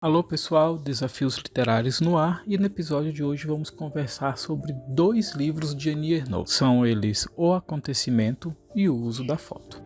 Alô pessoal, Desafios Literários no ar, e no episódio de hoje vamos conversar sobre dois livros de Annie Ernaux. São eles O Acontecimento e O Uso da Foto.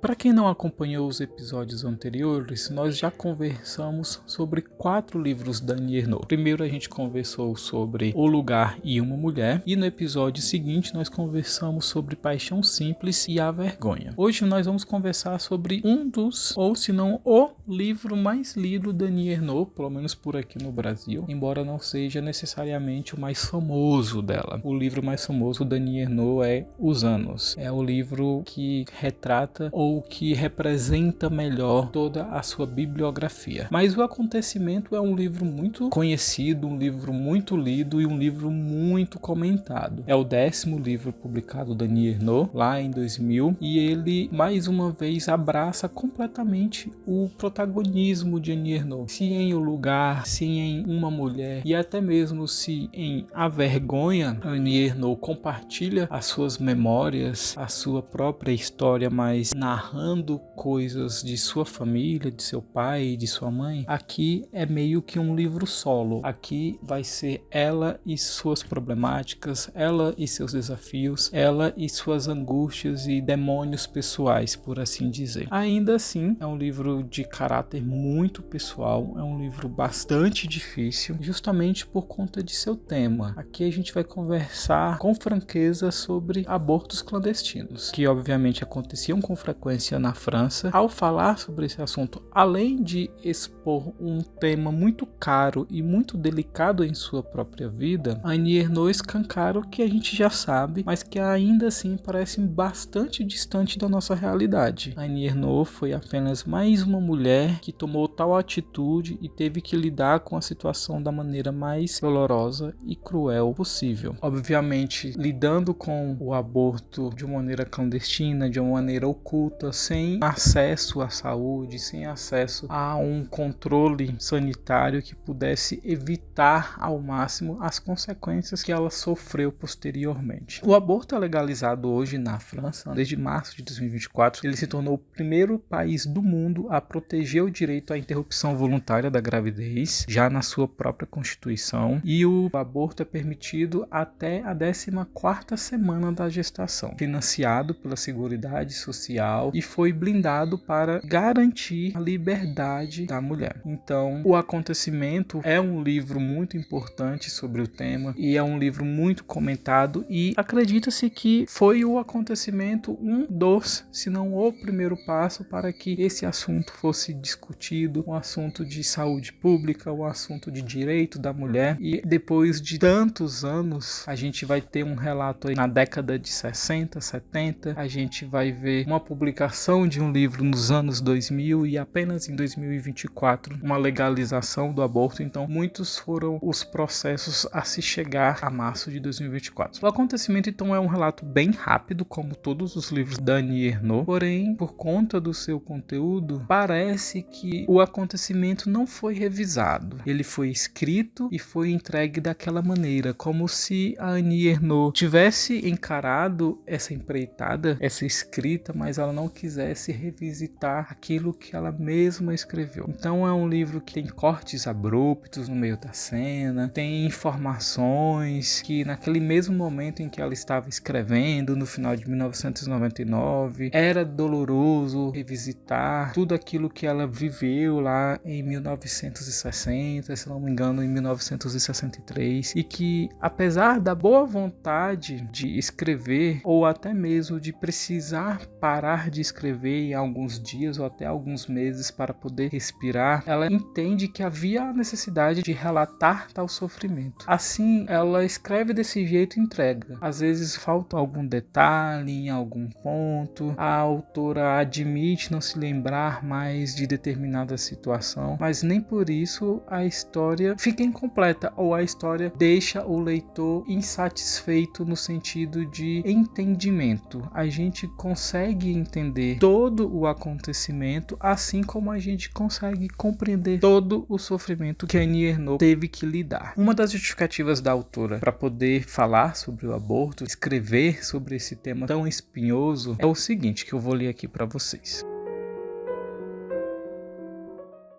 Para quem não acompanhou os episódios anteriores, nós já conversamos sobre 4 livros da Annie Ernaux. Primeiro a gente conversou sobre O Lugar e Uma Mulher, e no episódio seguinte nós conversamos sobre Paixão Simples e A Vergonha. Hoje nós vamos conversar sobre um dos, ou se não o livro mais lido da Annie Ernaux, pelo menos por aqui no Brasil, embora não seja necessariamente o mais famoso dela. O livro mais famoso da Annie Ernaux é Os Anos. É o livro que retrata ou que representa melhor toda a sua bibliografia. Mas O Acontecimento é um livro muito conhecido, um livro muito lido e um livro muito comentado. É o 10º livro publicado da Annie Ernaux, lá em 2000, e ele mais uma vez abraça completamente o protagonismo de Annie Ernaux. Se em O Lugar, se em Uma Mulher e até mesmo se em A Vergonha, Annie Ernaux compartilha as suas memórias, a sua própria história, mas narrando coisas de sua família, de seu pai e de sua mãe. Aqui é meio que um livro solo. Aqui vai ser ela e suas problemáticas, ela e seus desafios, ela e suas angústias e demônios pessoais, por assim dizer. Ainda assim, é um livro de caráter muito pessoal, é um livro bastante difícil, justamente por conta de seu tema. Aqui a gente vai conversar com franqueza sobre abortos clandestinos, que obviamente aconteciam com frequência na França. Ao falar sobre esse assunto, além de expor um tema muito caro e muito delicado em sua própria vida, Annie Ernaux escancara o que a gente já sabe, mas que ainda assim parece bastante distante da nossa realidade. Annie Ernaux foi apenas mais uma mulher que tomou tal atitude e teve que lidar com a situação da maneira mais dolorosa e cruel possível. Obviamente, lidando com o aborto de uma maneira clandestina, de uma maneira oculta, sem acesso à saúde, sem acesso a um controle sanitário que pudesse evitar ao máximo as consequências que ela sofreu posteriormente. O aborto é legalizado hoje na França, desde março de 2024. Ele se tornou o primeiro país do mundo a proteger o direito à interrupção voluntária da gravidez, já na sua própria Constituição, e o aborto é permitido até a 14ª semana da gestação, financiado pela Seguridade Social e foi blindado para garantir a liberdade da mulher. Então, O Acontecimento é um livro muito importante sobre o tema e é um livro muito comentado, e acredita-se que foi o acontecimento um dos, se não o primeiro passo para que esse assunto fosse discutido, um assunto de saúde pública, um assunto de direito da mulher. E depois de tantos anos, a gente vai ter um relato aí na década de 60, 70, a gente vai ver uma publicação de um livro nos anos 2000 e apenas em 2024 uma legalização do aborto. Então muitos foram os processos a se chegar a março de 2024. O Acontecimento então é um relato bem rápido, como todos os livros da Annie Ernaux, porém por conta do seu conteúdo parece que o acontecimento não foi revisado. Ele foi escrito e foi entregue daquela maneira, como se a Annie Ernaux tivesse encarado essa empreitada, essa escrita, mas ela não quisesse revisitar aquilo que ela mesma escreveu. Então é um livro que tem cortes abruptos no meio da cena, tem informações que naquele mesmo momento em que ela estava escrevendo, no final de 1999, era doloroso revisitar tudo aquilo que ela viveu lá em 1960, se não me engano em 1963, e que apesar da boa vontade de escrever, ou até mesmo de precisar parar de escrever em alguns dias ou até alguns meses para poder respirar, ela entende que havia a necessidade de relatar tal sofrimento. Assim, ela escreve desse jeito e entrega. Às vezes falta algum detalhe em algum ponto, a autora admite não se lembrar mais de determinada situação, mas nem por isso a história fica incompleta, ou a história deixa o leitor insatisfeito no sentido de entendimento. A gente consegue entender todo o acontecimento, assim como a gente consegue compreender todo o sofrimento que Annie Ernaux teve que lidar. Uma das justificativas da autora para poder falar sobre o aborto, escrever sobre esse tema tão espinhoso, é o seguinte, que eu vou ler aqui para vocês.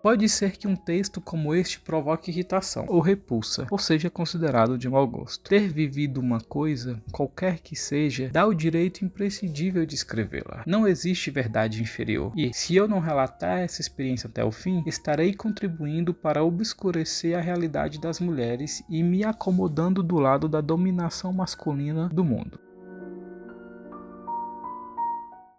Pode ser que um texto como este provoque irritação ou repulsa, ou seja considerado de mau gosto. Ter vivido uma coisa, qualquer que seja, dá o direito imprescindível de escrevê-la. Não existe verdade inferior, e se eu não relatar essa experiência até o fim, estarei contribuindo para obscurecer a realidade das mulheres e me acomodando do lado da dominação masculina do mundo.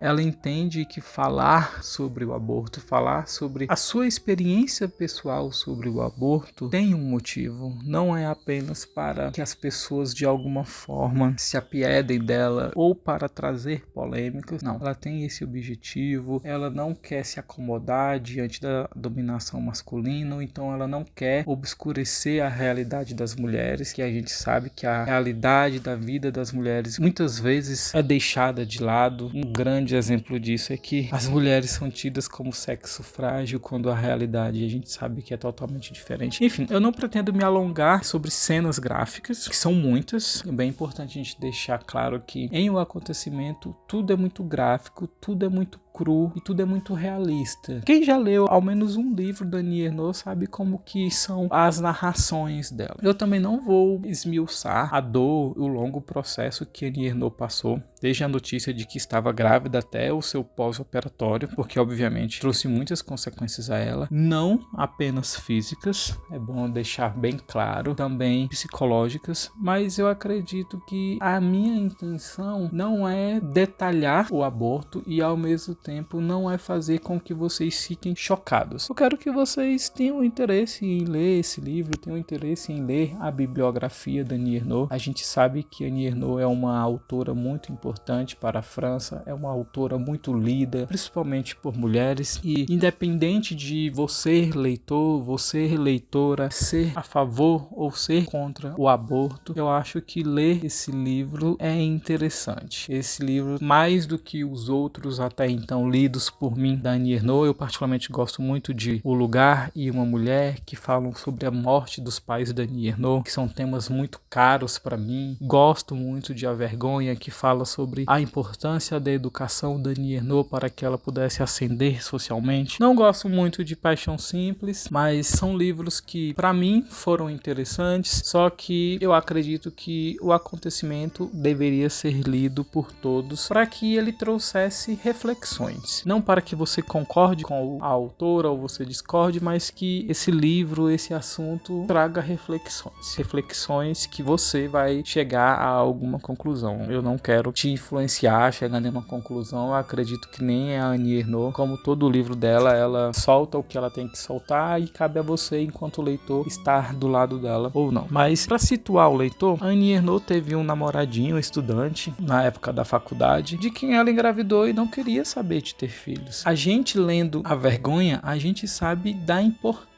Ela entende que falar sobre o aborto, falar sobre a sua experiência pessoal sobre o aborto tem um motivo. Não é apenas para que as pessoas de alguma forma se apiedem dela ou para trazer polêmicas. Não, ela tem esse objetivo. Ela não quer se acomodar diante da dominação masculina, então ela não quer obscurecer a realidade das mulheres, que a gente sabe que a realidade da vida das mulheres muitas vezes é deixada de lado. Um grande exemplo disso é que as mulheres são tidas como sexo frágil, quando a realidade a gente sabe que é totalmente diferente. Enfim, eu não pretendo me alongar sobre cenas gráficas, que são muitas. É bem importante a gente deixar claro que em O Acontecimento tudo é muito gráfico, tudo é muito cru e tudo é muito realista. Quem já leu ao menos um livro da Annie Ernaux sabe como que são as narrações dela. Eu também não vou esmiuçar a dor e o longo processo que Annie Ernaux passou, desde a notícia de que estava grávida até o seu pós-operatório, porque obviamente trouxe muitas consequências a ela, não apenas físicas, é bom deixar bem claro, também psicológicas, mas eu acredito que a minha intenção não é detalhar o aborto e ao mesmo tempo não é fazer com que vocês fiquem chocados. Eu quero que vocês tenham interesse em ler esse livro, tenham interesse em ler a bibliografia da Annie Ernaux. A gente sabe que Annie Ernaux é uma autora muito importante para a França, é uma autora muito lida, principalmente por mulheres, e independente de você, leitor, você, leitora, ser a favor ou ser contra o aborto, eu acho que ler esse livro é interessante. Esse livro, mais do que os outros até então lidos por mim da Annie Ernaux, eu particularmente gosto muito de O Lugar e Uma Mulher, que falam sobre a morte dos pais da Annie Ernaux, que são temas muito caros para mim. Gosto muito de A Vergonha, que fala sobre a importância da educação da Annie Ernaux para que ela pudesse ascender socialmente. Não gosto muito de Paixão Simples, mas são livros que para mim foram interessantes, só que eu acredito que O Acontecimento deveria ser lido por todos para que ele trouxesse reflexões. Não para que você concorde com a autora ou você discorde, mas que esse livro, esse assunto traga reflexões. Reflexões que você vai chegar a alguma conclusão. Eu não quero te influenciar a chegar a nenhuma conclusão. Eu acredito que nem a Annie Ernaux, como todo o livro dela, ela solta o que ela tem que soltar e cabe a você, enquanto leitor, estar do lado dela ou não. Mas para situar o leitor, a Annie Ernaux teve um namoradinho, estudante, na época da faculdade, de quem ela engravidou e não queria saber de ter filhos. A gente lendo A Vergonha, a gente sabe da importância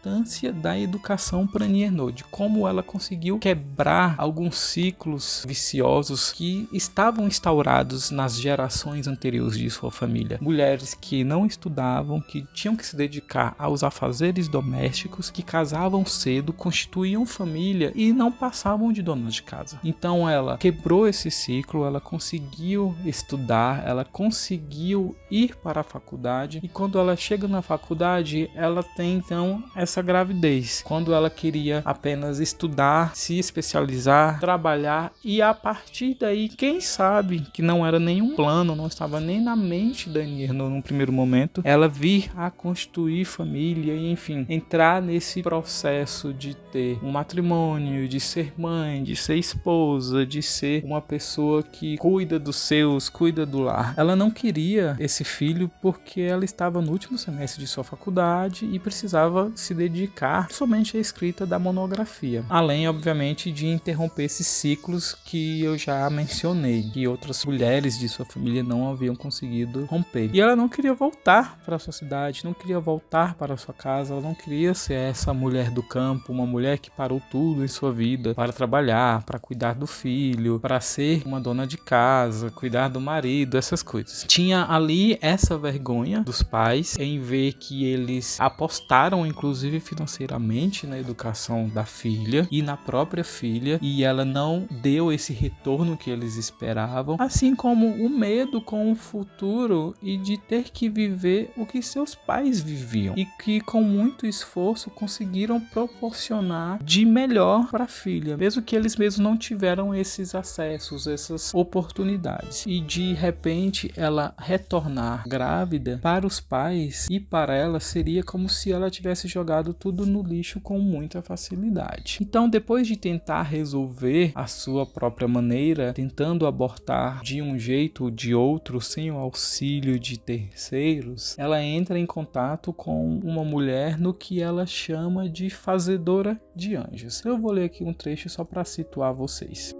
da educação para Annie Ernaux, de como ela conseguiu quebrar alguns ciclos viciosos que estavam instaurados nas gerações anteriores de sua família. Mulheres que não estudavam, que tinham que se dedicar aos afazeres domésticos, que casavam cedo, constituíam família e não passavam de donas de casa. Então ela quebrou esse ciclo, ela conseguiu estudar, ela conseguiu ir para a faculdade, e quando ela chega na faculdade, ela tem então essa gravidez. Quando ela queria apenas estudar, se especializar, trabalhar, e a partir daí, quem sabe, que não era nenhum plano, não estava nem na mente da Annie Ernaux num primeiro momento, ela vir a constituir família e, enfim, entrar nesse processo de ter um matrimônio, de ser mãe, de ser esposa, de ser uma pessoa que cuida dos seus, cuida do lar. Ela não queria esse filho porque ela estava no último semestre de sua faculdade e precisava se dedicar somente à escrita da monografia. Além, obviamente, de interromper esses ciclos que eu já mencionei, que outras mulheres de sua família não haviam conseguido romper. E ela não queria voltar para a sua cidade, não queria voltar para a sua casa, ela não queria ser essa mulher do campo, uma mulher que parou tudo em sua vida para trabalhar, para cuidar do filho, para ser uma dona de casa, cuidar do marido, essas coisas. Tinha ali essa vergonha dos pais em ver que eles apostaram, inclusive, esteve financeiramente na educação da filha e na própria filha, e ela não deu esse retorno que eles esperavam, assim como o medo com o futuro e de ter que viver o que seus pais viviam e que com muito esforço conseguiram proporcionar de melhor para a filha, mesmo que eles mesmos não tiveram esses acessos, essas oportunidades. E de repente ela retornar grávida para os pais e para ela seria como se ela tivesse jogado tudo no lixo com muita facilidade. Então, depois de tentar resolver a sua própria maneira, tentando abortar de um jeito ou de outro, sem o auxílio de terceiros, ela entra em contato com uma mulher no que ela chama de fazedora de anjos. Eu vou ler aqui um trecho só para situar vocês.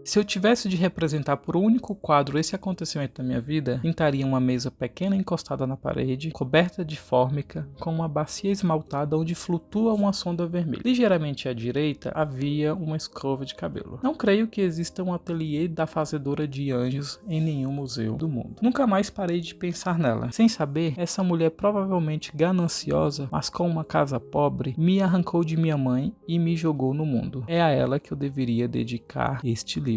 Se eu tivesse de representar por um único quadro esse acontecimento da minha vida, pintaria uma mesa pequena encostada na parede, coberta de fórmica, com uma bacia esmaltada onde flutua uma sonda vermelha. Ligeiramente à direita havia uma escova de cabelo. Não creio que exista um ateliê da fazedora de anjos em nenhum museu do mundo. Nunca mais parei de pensar nela. Sem saber, essa mulher provavelmente gananciosa, mas com uma casa pobre, me arrancou de minha mãe e me jogou no mundo. É a ela que eu deveria dedicar este livro.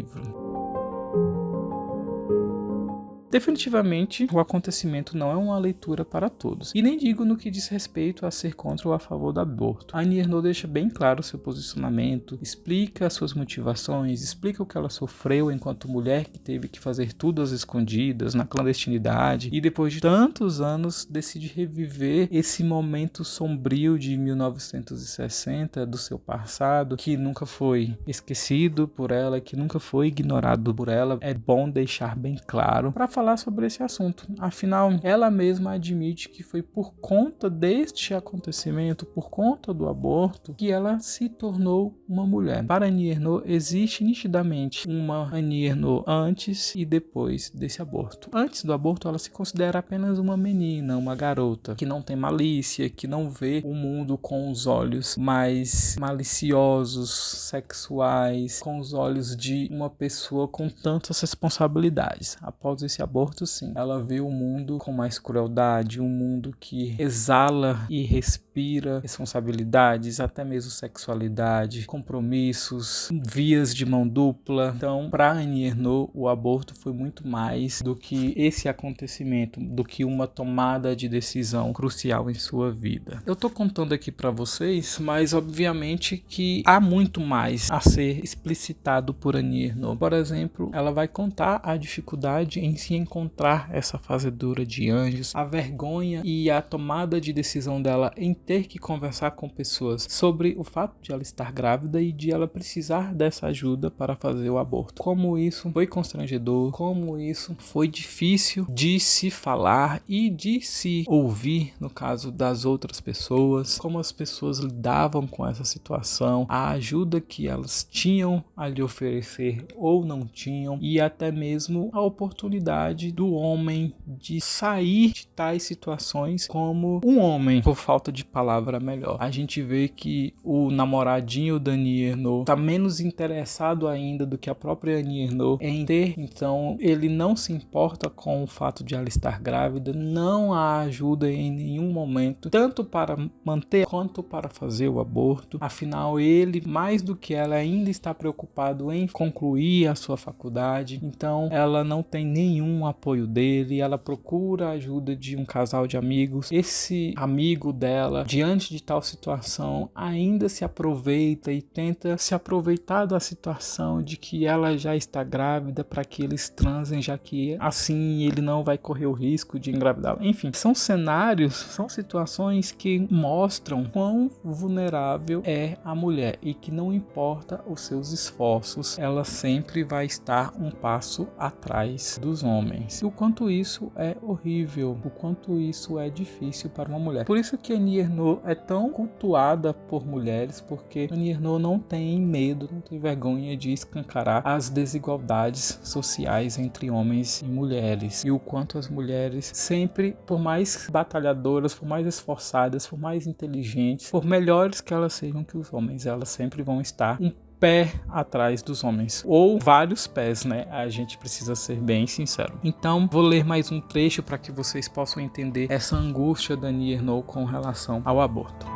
Definitivamente, o acontecimento não é uma leitura para todos, e nem digo no que diz respeito a ser contra ou a favor do aborto. Annie Ernaux deixa bem claro seu posicionamento, explica as suas motivações, explica o que ela sofreu enquanto mulher que teve que fazer tudo às escondidas, na clandestinidade, e depois de tantos anos decide reviver esse momento sombrio de 1960 do seu passado, que nunca foi esquecido por ela, que nunca foi ignorado por ela. É bom deixar bem claro para falar sobre esse assunto. Afinal, ela mesma admite que foi por conta deste acontecimento, por conta do aborto, que ela se tornou uma mulher. Para Annie Ernaux, existe nitidamente uma Annie Ernaux antes e depois desse aborto. Antes do aborto, ela se considera apenas uma menina, uma garota, que não tem malícia, que não vê o mundo com os olhos mais maliciosos, sexuais, com os olhos de uma pessoa com tantas responsabilidades. Após esse aborto, sim, ela vê o mundo com mais crueldade, um mundo que exala e respira responsabilidades, até mesmo sexualidade, compromissos, vias de mão dupla. Então, para Annie Ernaux, o aborto foi muito mais do que esse acontecimento, do que uma tomada de decisão crucial em sua vida. Eu tô contando aqui para vocês, mas obviamente que há muito mais a ser explicitado por Annie Ernaux. Por exemplo, ela vai contar a dificuldade em se encontrar essa fazedora de anjos, a vergonha e a tomada de decisão dela em ter que conversar com pessoas sobre o fato de ela estar grávida e de ela precisar dessa ajuda para fazer o aborto. Como isso foi constrangedor, como isso foi difícil de se falar e de se ouvir no caso das outras pessoas, como as pessoas lidavam com essa situação, a ajuda que elas tinham a lhe oferecer ou não tinham, e até mesmo a oportunidade do homem de sair de tais situações como um homem, por falta de palavra melhor. A gente vê que o namoradinho da Annie Ernaux está menos interessado ainda do que a própria Annie Ernaux em ter, então ele não se importa com o fato de ela estar grávida, não a ajuda em nenhum momento, tanto para manter quanto para fazer o aborto. Afinal, ele, mais do que ela, ainda está preocupado em concluir a sua faculdade, então ela não tem nenhum apoio dele, ela procura a ajuda de um casal de amigos. Esse amigo dela, diante de tal situação, ainda se aproveita e tenta se aproveitar da situação de que ela já está grávida para que eles transem, já que assim ele não vai correr o risco de engravidá-la. Enfim, são cenários, são situações que mostram quão vulnerável é a mulher e que não importa os seus esforços, ela sempre vai estar um passo atrás dos homens. E o quanto isso é horrível, o quanto isso é difícil para uma mulher. Por isso que Annie Ernaux é tão cultuada por mulheres, porque Annie Ernaux não tem medo, não tem vergonha de escancarar as desigualdades sociais entre homens e mulheres. E o quanto as mulheres sempre, por mais batalhadoras, por mais esforçadas, por mais inteligentes, por melhores que elas sejam que os homens, elas sempre vão estar um pé atrás dos homens, ou vários pés, né? A gente precisa ser bem sincero. Então, vou ler mais um trecho para que vocês possam entender essa angústia da Annie Ernaux com relação ao aborto.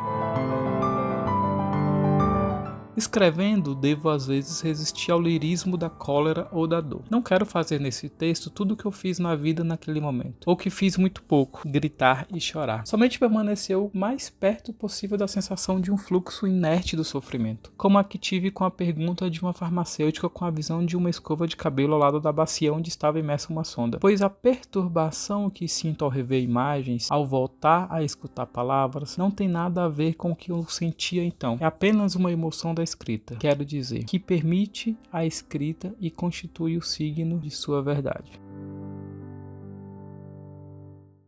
Escrevendo, devo às vezes resistir ao lirismo da cólera ou da dor. Não quero fazer nesse texto tudo o que eu fiz na vida naquele momento, ou que fiz muito pouco, gritar e chorar. Somente permaneceu o mais perto possível da sensação de um fluxo inerte do sofrimento, como a que tive com a pergunta de uma farmacêutica com a visão de uma escova de cabelo ao lado da bacia onde estava imersa uma sonda. Pois a perturbação que sinto ao rever imagens, ao voltar a escutar palavras, não tem nada a ver com o que eu sentia então. É apenas uma emoção da escrita, quero dizer, que permite a escrita e constitui o signo de sua verdade.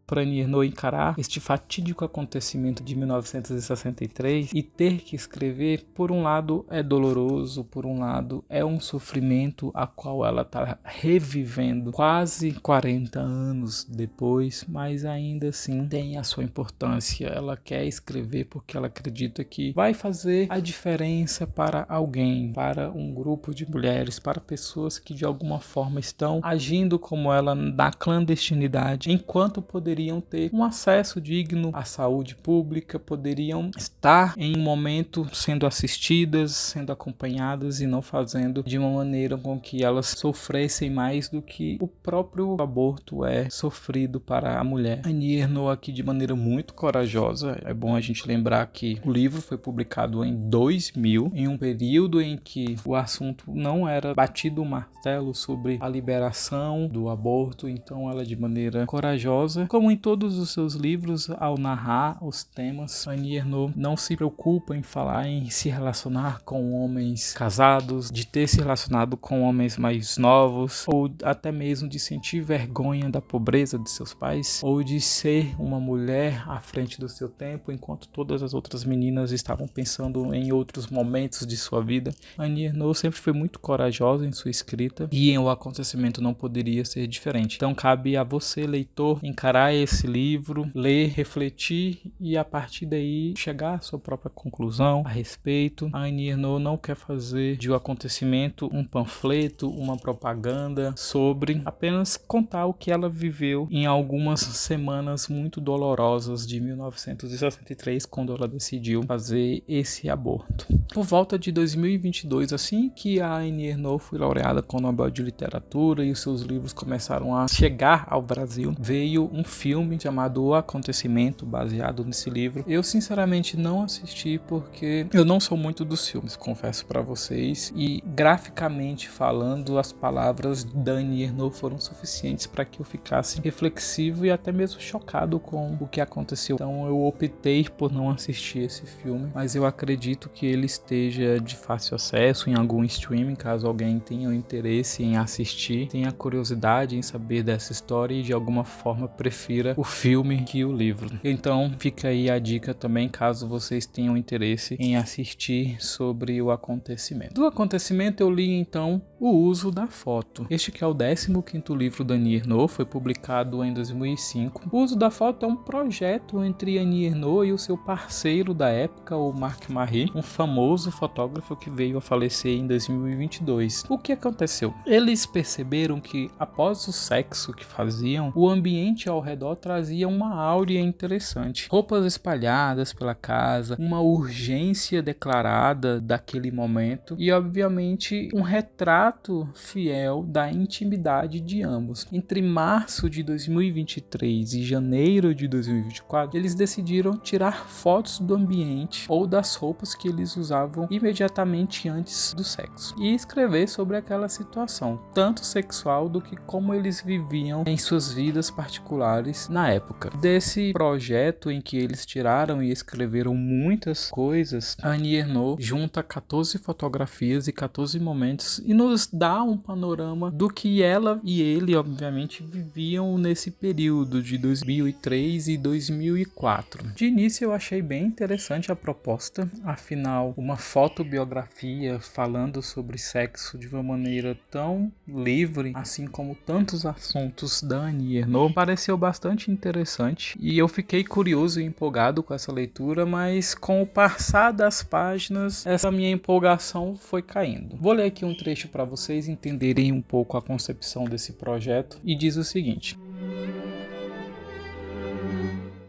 Para Annie Ernaux encarar este fatídico acontecimento de 1963 e ter que escrever, por um lado é doloroso, por um lado é um sofrimento a qual ela está revivendo quase 40 anos depois, mas ainda assim tem a sua importância. Ela quer escrever porque ela acredita que vai fazer a diferença para alguém, para um grupo de mulheres, para pessoas que de alguma forma estão agindo como ela na clandestinidade, enquanto poderiam ter um acesso digno à saúde pública, poderiam estar em um momento sendo assistidas, sendo acompanhadas e não fazendo de uma maneira com que elas sofressem mais do que o próprio aborto é sofrido para a mulher. Annie Ernaux aqui de maneira muito corajosa. É bom a gente lembrar que o livro foi publicado em 2000, em um período em que o assunto não era batido o martelo sobre a liberação do aborto, então ela de maneira corajosa, como em todos os seus livros, ao narrar os temas, Annie Ernaux não se preocupa em falar em se relacionar com homens casados, de ter se relacionado com homens mais novos, ou até mesmo de sentir vergonha da pobreza de seus pais, ou de ser uma mulher à frente do seu tempo, enquanto todas as outras meninas estavam pensando em outros momentos de sua vida. Annie Ernaux sempre foi muito corajosa em sua escrita e o acontecimento não poderia ser diferente. Então cabe a você, leitor, encarar esse livro, ler, refletir e a partir daí chegar à sua própria conclusão a respeito. A Annie Ernaux não quer fazer de um acontecimento um panfleto, uma propaganda sobre, apenas contar o que ela viveu em algumas semanas muito dolorosas de 1963, quando ela decidiu fazer esse aborto. Por volta de 2022, assim que a Annie Ernaux foi laureada com o Nobel de Literatura e os seus livros começaram a chegar ao Brasil, veio um filme chamado O Acontecimento, baseado nesse livro. Eu sinceramente não assisti porque eu não sou muito dos filmes, confesso para vocês, e graficamente falando, as palavras da Annie Ernaux foram suficientes para que eu ficasse reflexivo e até mesmo chocado com o que aconteceu. Então eu optei por não assistir esse filme, mas eu acredito que ele esteja de fácil acesso em algum streaming, caso alguém tenha o interesse em assistir, tenha curiosidade em saber dessa história e de alguma forma prefira o filme que o livro. Então fica aí a dica também, caso vocês tenham interesse em assistir sobre o acontecimento. Do acontecimento eu li então O Uso da Foto. Este que é o 15º livro da Annie Ernaux, foi publicado em 2005. O Uso da Foto é um projeto entre Annie Ernaux e o seu parceiro da época, o Marc Marie, um famoso fotógrafo que veio a falecer em 2022. O que aconteceu? Eles perceberam que após o sexo que faziam, o ambiente ao redor trazia uma áurea interessante. Roupas espalhadas pela casa, uma urgência declarada daquele momento e, obviamente, um retrato fiel da intimidade de ambos. Entre março de 2023 e janeiro de 2024, eles decidiram tirar fotos do ambiente ou das roupas que eles usavam imediatamente antes do sexo e escrever sobre aquela situação, tanto sexual do que como eles viviam em suas vidas particulares na época. Desse projeto em que eles tiraram e escreveram muitas coisas, a Annie Ernaux junta 14 fotografias e 14 momentos e nos dá um panorama do que ela e ele, obviamente, viviam nesse período de 2003 e 2004. De início eu achei bem interessante a proposta, afinal, uma fotobiografia falando sobre sexo de uma maneira tão livre, assim como tantos assuntos da Annie Ernaux, pareceu bastante bastante interessante e eu fiquei curioso e empolgado com essa leitura, mas com o passar das páginas, essa minha empolgação foi caindo. Vou ler aqui um trecho para vocês entenderem um pouco a concepção desse projeto e diz o seguinte: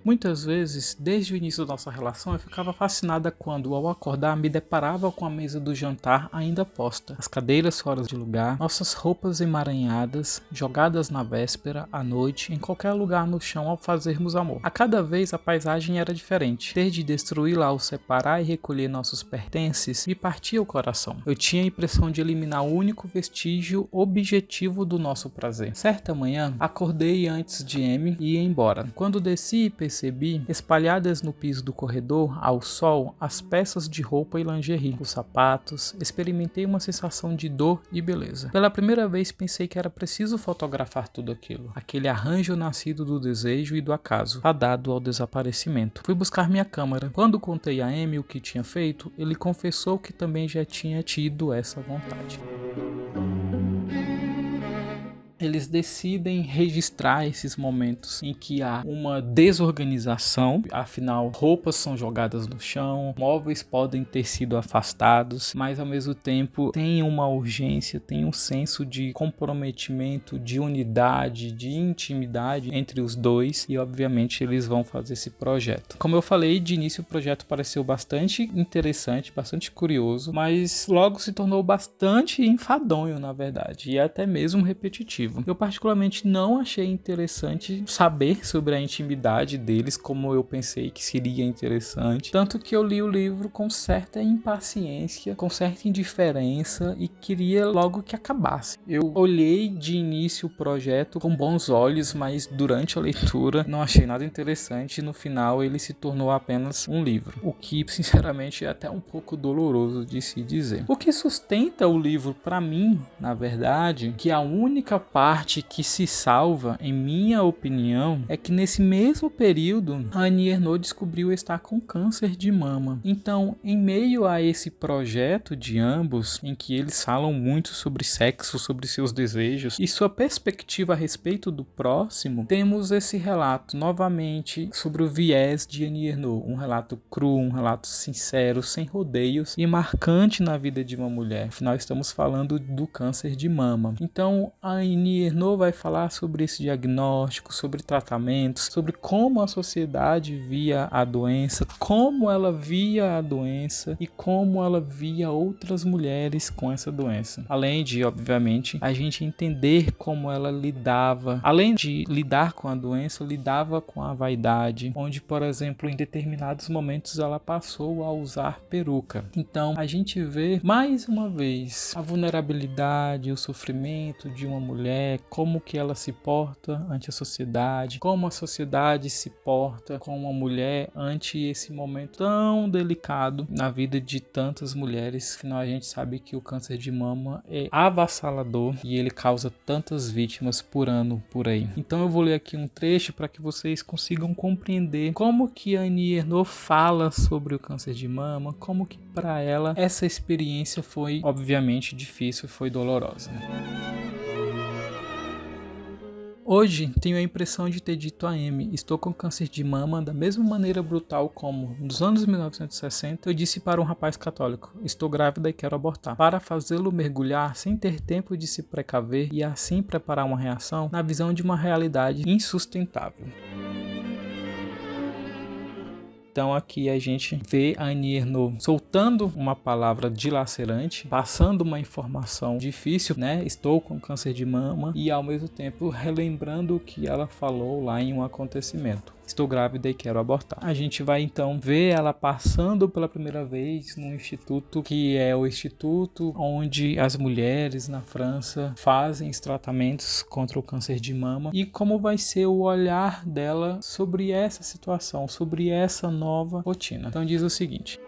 muitas vezes, desde o início da nossa relação, eu ficava fascinada quando, ao acordar, me deparava com a mesa do jantar ainda posta, as cadeiras fora de lugar, nossas roupas emaranhadas, jogadas na véspera, à noite, em qualquer lugar no chão ao fazermos amor. A cada vez a paisagem era diferente. Desde destruí-la ao separar e recolher nossos pertences, me partia o coração. Eu tinha a impressão de eliminar o único vestígio objetivo do nosso prazer. Certa manhã, acordei antes de Amy e ia embora. Quando desci e percebi, espalhadas no piso do corredor, ao sol, as peças de roupa e lingerie, os sapatos. Experimentei uma sensação de dor e beleza. Pela primeira vez pensei que era preciso fotografar tudo aquilo. Aquele arranjo nascido do desejo e do acaso, fadado ao desaparecimento. Fui buscar minha câmera. Quando contei a Amy o que tinha feito, ele confessou que também já tinha tido essa vontade. Eles decidem registrar esses momentos em que há uma desorganização, afinal, roupas são jogadas no chão, móveis podem ter sido afastados, mas ao mesmo tempo tem uma urgência, tem um senso de comprometimento, de unidade, de intimidade entre os dois e obviamente eles vão fazer esse projeto. Como eu falei, de início o projeto pareceu bastante interessante, bastante curioso, mas logo se tornou bastante enfadonho, na verdade, e até mesmo repetitivo. Eu particularmente não achei interessante saber sobre a intimidade deles como eu pensei que seria interessante, tanto que eu li o livro com certa impaciência, com certa indiferença e queria logo que acabasse. Eu olhei de início o projeto com bons olhos, mas durante a leitura não achei nada interessante e no final ele se tornou apenas um livro, o que sinceramente é até um pouco doloroso de se dizer. O que sustenta o livro para mim, na verdade, que a única parte que se salva, em minha opinião, é que nesse mesmo período a Annie Ernaux descobriu estar com câncer de mama. Então, em meio a esse projeto de ambos, em que eles falam muito sobre sexo, sobre seus desejos e sua perspectiva a respeito do próximo, temos esse relato novamente sobre o viés de Annie Ernaux, um relato cru, um relato sincero, sem rodeios e marcante na vida de uma mulher. Afinal, estamos falando do câncer de mama. Então, a Annie Ernaux vai falar sobre esse diagnóstico, sobre tratamentos, sobre como a sociedade via a doença, como ela via a doença e como ela via outras mulheres com essa doença. Além de, obviamente, a gente entender como ela lidava, além de lidar com a doença, lidava com a vaidade, onde, por exemplo, em determinados momentos ela passou a usar peruca. Então, a gente vê mais uma vez a vulnerabilidade, o sofrimento de uma mulher, como que ela se porta ante a sociedade, como a sociedade se porta com uma mulher ante esse momento tão delicado na vida de tantas mulheres. Afinal, a gente sabe que o câncer de mama é avassalador e ele causa tantas vítimas por ano por aí. Então eu vou ler aqui um trecho para que vocês consigam compreender como que a Annie Ernaux fala sobre o câncer de mama, como que para ela essa experiência foi obviamente difícil, foi dolorosa. Hoje, tenho a impressão de ter dito a Amy, estou com câncer de mama da mesma maneira brutal como, nos anos 1960, eu disse para um rapaz católico, estou grávida e quero abortar, para fazê-lo mergulhar sem ter tempo de se precaver e assim preparar uma reação na visão de uma realidade insustentável. Então aqui a gente vê a Annie Ernaux soltando uma palavra dilacerante, passando uma informação difícil, né? Estou com câncer de mama e ao mesmo tempo relembrando o que ela falou lá em um acontecimento. Estou grávida e quero abortar. A gente vai então ver ela passando pela primeira vez num instituto que é o instituto onde as mulheres na França fazem os tratamentos contra o câncer de mama e como vai ser o olhar dela sobre essa situação, sobre essa nova rotina. Então diz o seguinte: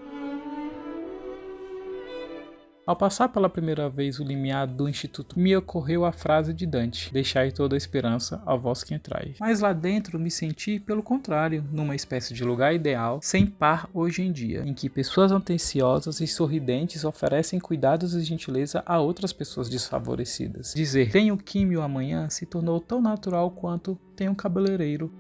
Ao passar pela primeira vez o limiar do instituto, me ocorreu a frase de Dante: deixai toda a esperança a vós que entrai. Mas lá dentro me senti, pelo contrário, numa espécie de lugar ideal, sem par hoje em dia, em que pessoas atenciosas e sorridentes oferecem cuidados e gentileza a outras pessoas desfavorecidas. Dizer tenho químio amanhã se tornou tão natural quanto tenho cabeleireiro.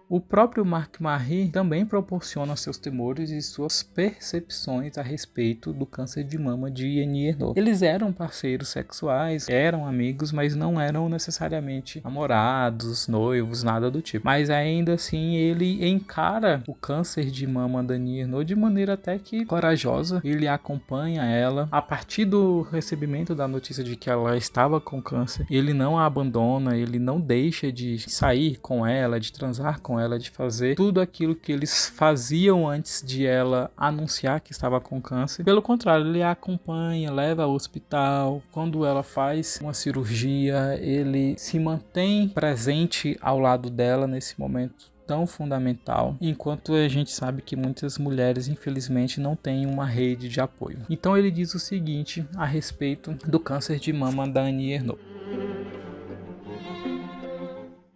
O próprio Marc Marie também proporciona seus temores e suas percepções a respeito do câncer de mama de Annie Ernaux. Eles eram parceiros sexuais, eram amigos, mas não eram necessariamente namorados, noivos, nada do tipo. Mas ainda assim ele encara o câncer de mama da Annie Ernaux de maneira até que corajosa. Ele acompanha ela. A partir do recebimento da notícia de que ela estava com câncer, ele não a abandona, ele não deixa de sair com ela, de transar com ela, de fazer tudo aquilo que eles faziam antes de ela anunciar que estava com câncer. Pelo contrário, ele a acompanha, leva ao hospital. Quando ela faz uma cirurgia, ele se mantém presente ao lado dela nesse momento tão fundamental, enquanto a gente sabe que muitas mulheres infelizmente não têm uma rede de apoio. Então ele diz o seguinte a respeito do câncer de mama da Annie Ernaux: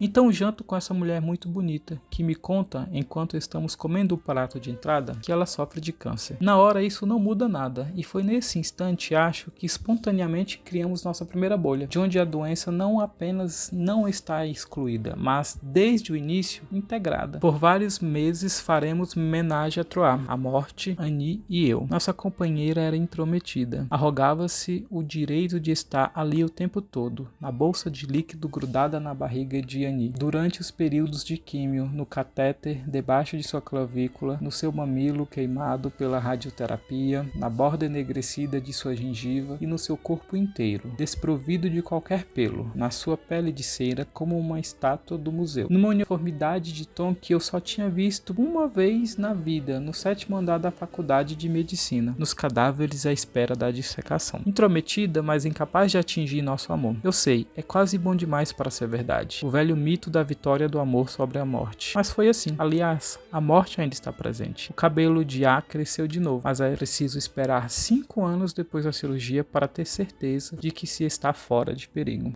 então janto com essa mulher muito bonita, que me conta, enquanto estamos comendo o prato de entrada, que ela sofre de câncer. Na hora isso não muda nada, e foi nesse instante, acho, que espontaneamente criamos nossa primeira bolha, de onde a doença não apenas não está excluída, mas desde o início integrada. Por vários meses faremos menage à trois, a morte, Annie e eu. Nossa companheira era intrometida, arrogava-se o direito de estar ali o tempo todo, na bolsa de líquido grudada na barriga de durante os períodos de químio, no catéter, debaixo de sua clavícula, no seu mamilo queimado pela radioterapia, na borda enegrecida de sua gengiva e no seu corpo inteiro, desprovido de qualquer pelo, na sua pele de cera como uma estátua do museu, numa uniformidade de tom que eu só tinha visto uma vez na vida, no 7º andar da faculdade de medicina, nos cadáveres à espera da dissecação. Intrometida, mas incapaz de atingir nosso amor. Eu sei, é quase bom demais para ser verdade. O velho mito da vitória do amor sobre a morte. Mas foi assim. Aliás, a morte ainda está presente. O cabelo de A cresceu de novo, mas é preciso esperar 5 anos depois da cirurgia para ter certeza de que se está fora de perigo.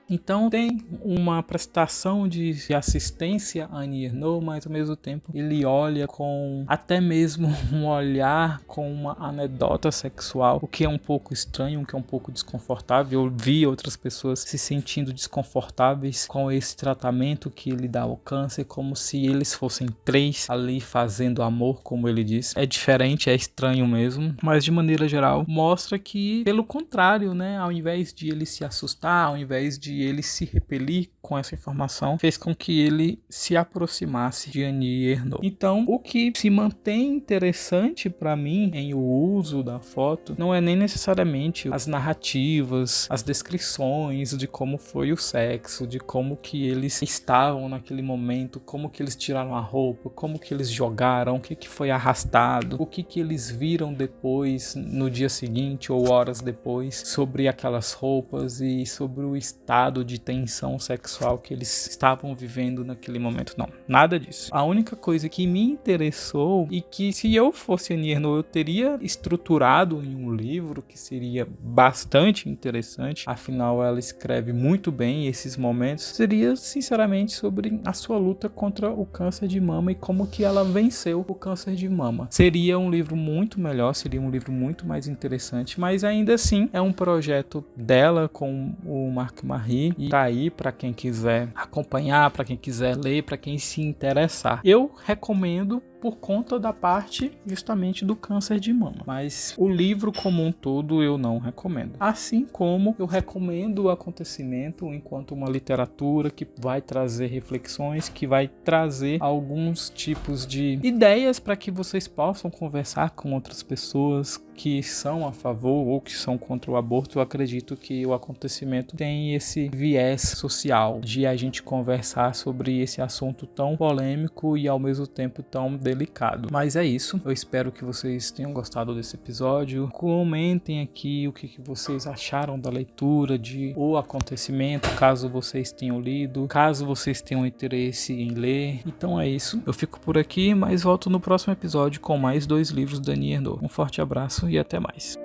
Então tem uma prestação de assistência a Annie Ernaux, mas ao mesmo tempo ele olha com até mesmo um olhar com uma anedota sexual, o que é um pouco estranho, o que é um pouco desconfortável. Eu vi outras pessoas se sentindo desconfortáveis com esse tratamento que ele dá ao câncer, como se eles fossem 3 ali fazendo amor, como ele diz. É diferente, é estranho mesmo, mas de maneira geral mostra que, pelo contrário, né, ao invés de ele se assustar, ao invés de ele se repelir com essa informação, fez com que ele se aproximasse de Annie Ernaux. Então, o que se mantém interessante para mim em o uso da foto não é nem necessariamente as narrativas, as descrições de como foi o sexo, de como que eles estavam naquele momento, como que eles tiraram a roupa, como que eles jogaram, o que foi arrastado, o que eles viram depois, no dia seguinte ou horas depois, sobre aquelas roupas e sobre o estado de tensão sexual que eles estavam vivendo naquele momento. Não, nada disso. A única coisa que me interessou, e que se eu fosse Annie Ernaux eu teria estruturado em um livro, que seria bastante interessante, afinal ela escreve muito bem esses momentos, seria sinceramente sobre a sua luta contra o câncer de mama e como que ela venceu o câncer de mama. Seria um livro muito melhor, seria um livro muito mais interessante, mas ainda assim é um projeto dela com o Marc Marie, e tá aí para quem quiser acompanhar, para quem quiser ler, para quem se interessar. Eu recomendo por conta da parte justamente do câncer de mama, mas o livro como um todo eu não recomendo. Assim como eu recomendo o acontecimento enquanto uma literatura que vai trazer reflexões, que vai trazer alguns tipos de ideias para que vocês possam conversar com outras pessoas que são a favor ou que são contra o aborto. Eu acredito que o acontecimento tem esse viés social de a gente conversar sobre esse assunto tão polêmico e ao mesmo tempo tão delicado delicado. Mas é isso, eu espero que vocês tenham gostado desse episódio. Comentem aqui o que vocês acharam da leitura de O Acontecimento, caso vocês tenham lido, caso vocês tenham interesse em ler. Então é isso, eu fico por aqui, mas volto no próximo episódio com mais 2 livros da Annie Ernaux. Um forte abraço e até mais.